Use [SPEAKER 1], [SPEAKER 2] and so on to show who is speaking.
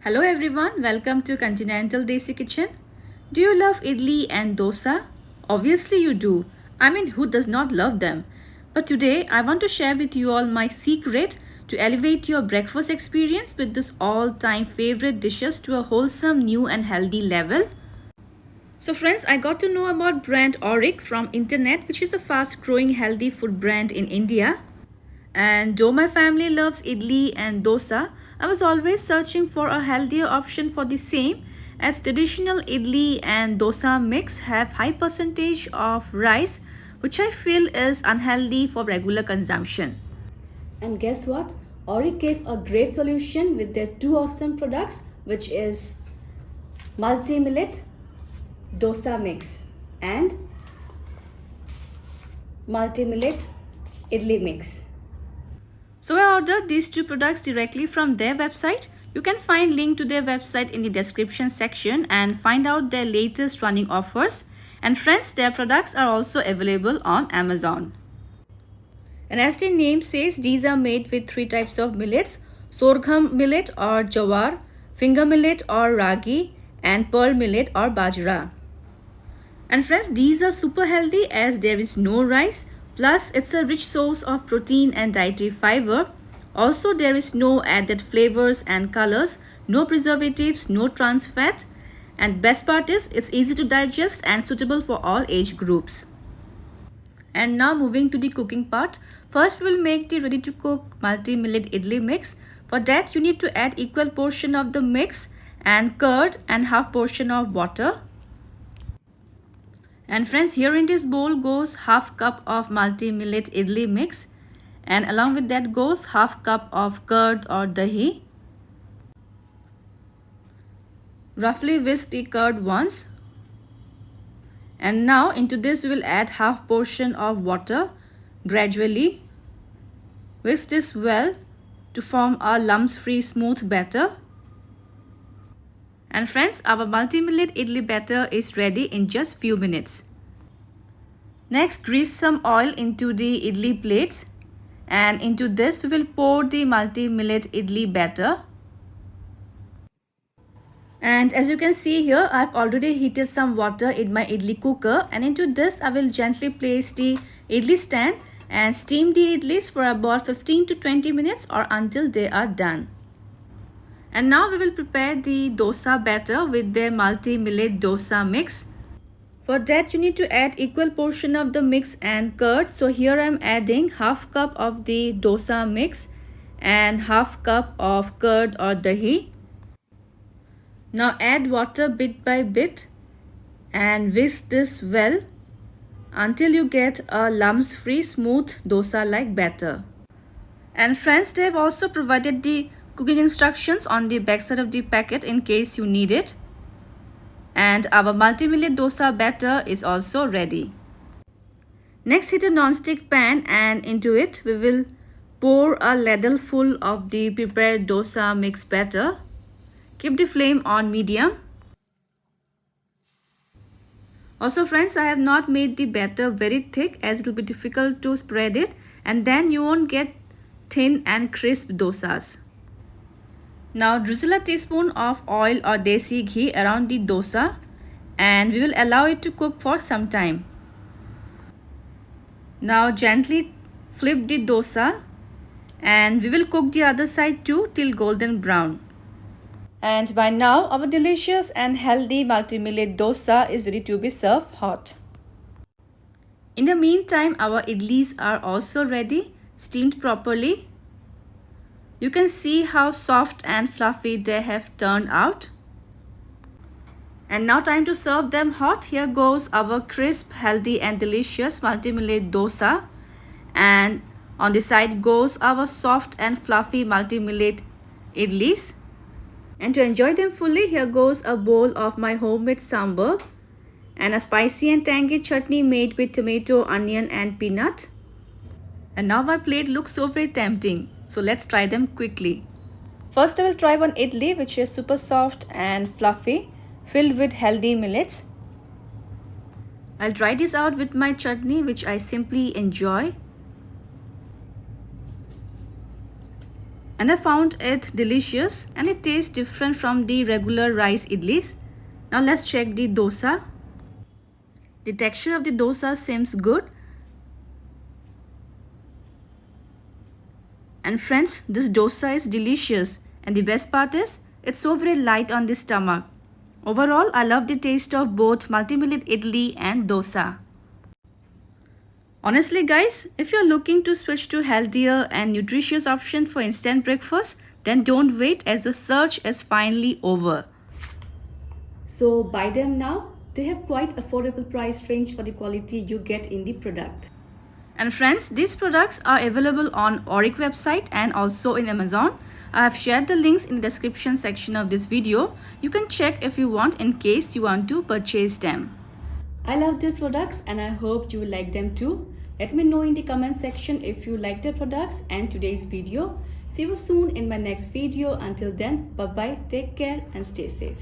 [SPEAKER 1] Hello everyone, welcome to Continental Desi Kitchen. Do you love idli and dosa? Obviously you do. I mean, who does not love them? But today I want to share with you all my secret to elevate your breakfast experience with this all-time favorite dishes to a wholesome, new and healthy level. So friends, I got to know about brand AURIC from internet, which is a fast-growing healthy food brand in India. And though my family loves idli and dosa, I was always searching for a healthier option for the same, as traditional idli and dosa mix have high percentage of rice, which I feel is unhealthy for regular consumption. And guess what? Auric gave a great solution with their two awesome products, which is multi-millet dosa mix and multi-millet idli mix. So I ordered these two products directly from their website. You can find link to their website in the description section and find out their latest running offers. And friends, their products are also available on Amazon. And as the name says, these are made with three types of millets: Sorghum millet or Jowar, finger millet or Ragi, and pearl millet or Bajra. And friends, these are super healthy as there is no rice. Plus, it's a rich source of protein and dietary fiber. Also, there is no added flavors and colors, no preservatives, no trans fat. And best part is, it's easy to digest and suitable for all age groups. And now moving to the cooking part. First, we will make the ready to cook multi-millet idli mix. For that, you need to add equal portion of the mix and curd and half portion of water. And friends, here in this bowl goes half cup of multi-millet idli mix, and along with that goes half cup of curd or dahi. Roughly whisk the curd once. And now into this we will add half portion of water gradually. Whisk this well to form a lumps-free smooth batter. And friends, our multi-millet idli batter is ready in just few minutes. Next, grease some oil into the idli plates, and into this we will pour the multi-millet idli batter. And as you can see here, I have already heated some water in my idli cooker, and into this I will gently place the idli stand and steam the idlis for about 15 to 20 minutes or until they are done. And now we will prepare the dosa batter with the multi-millet dosa mix. For that, you need to add equal portion of the mix and curd. So here I am adding half cup of the dosa mix and half cup of curd or dahi. Now add water bit by bit and whisk this well until you get a lumps-free smooth dosa-like batter. And friends, they have also provided the cooking instructions on the back side of the packet in case you need it. And our multi-millet dosa batter is also ready. Next, heat a non-stick pan and into it we will pour a ladle full of the prepared dosa mix batter. Keep the flame on medium. Also friends, I have not made the batter very thick as it will be difficult to spread it, and then you won't get thin and crisp dosas. Now drizzle a teaspoon of oil or desi ghee around the dosa and we will allow it to cook for some time. Now gently flip the dosa and we will cook the other side too till golden brown. And by now our delicious and healthy multi-millet dosa is ready to be served hot. In the meantime, our idlis are also ready, steamed properly. You can see how soft and fluffy they have turned out. And now time to serve them hot. Here goes our crisp, healthy and delicious multi-millet dosa. And on the side goes our soft and fluffy multi-millet idlis. And to enjoy them fully, here goes a bowl of my homemade sambar and a spicy and tangy chutney made with tomato, onion and peanut. And now my plate looks so very tempting. So let's try them quickly. First I will try one idli which is super soft and fluffy, filled with healthy millets. I'll try this out with my chutney which I simply enjoy. and I found it delicious and it tastes different from the regular rice idlis. Now let's check the dosa. The texture of the dosa seems good. And friends, this dosa is delicious, and the best part is it's so very light on the stomach. Overall, I love the taste of both multi-millet idli and dosa. Honestly guys, if you're looking to switch to healthier and nutritious option for instant breakfast, then don't wait as the search is finally over. So buy them now. They have quite affordable price range for the quality you get in the product. And friends, these products are available on AURIC website and also in Amazon. I have shared the links in the description section of this video. You can check if you want in case you want to purchase them. I love their products and I hope you will like them too. Let me know in the comment section if you like their products and today's video. See you soon in my next video. Until then, bye bye, take care and stay safe.